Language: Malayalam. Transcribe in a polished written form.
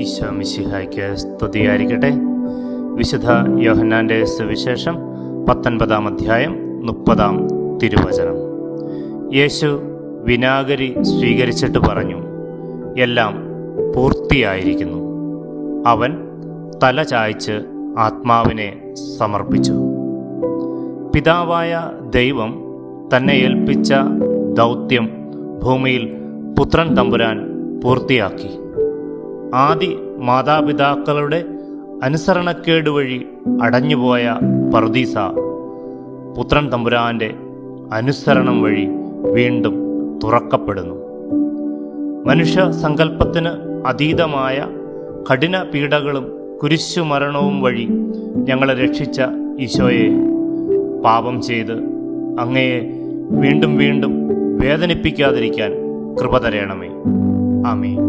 ഈശോ മിശിഹായ്ക്ക് സ്തുതിയായിരിക്കട്ടെ. വിശുദ്ധ യോഹന്നാൻ്റെ സുവിശേഷം 19-ാം അധ്യായം 30-ാം തിരുവചനം. യേശു വിനാഗിരി സ്വീകരിച്ചിട്ട് പറഞ്ഞു, എല്ലാം പൂർത്തിയായിരിക്കുന്നു. അവൻ തല ചായ്ച്ച് ആത്മാവിനെ സമർപ്പിച്ചു. പിതാവായ ദൈവം തന്നെ ഏൽപ്പിച്ച ദൗത്യം ഭൂമിയിൽ പുത്രൻ തമ്പുരാൻ പൂർത്തിയാക്കി. ആദി മാതാപിതാക്കളുടെ അനുസരണക്കേട് വഴി അടഞ്ഞുപോയ പറുദീസ പുത്രൻ തമ്പുരാൻ്റെ അനുസരണം വഴി വീണ്ടും തുറക്കപ്പെടുന്നു. മനുഷ്യ സങ്കല്പത്തിന് അതീതമായ കഠിന പീഡകളും കുരിശുമരണവും വഴി ഞങ്ങളെ രക്ഷിച്ച ഈശോയെ, പാപം ചെയ്ത് അങ്ങയെ വീണ്ടും വീണ്ടും വേദനിപ്പിക്കാതിരിക്കാൻ കൃപ തരണമേ. ആമേൻ.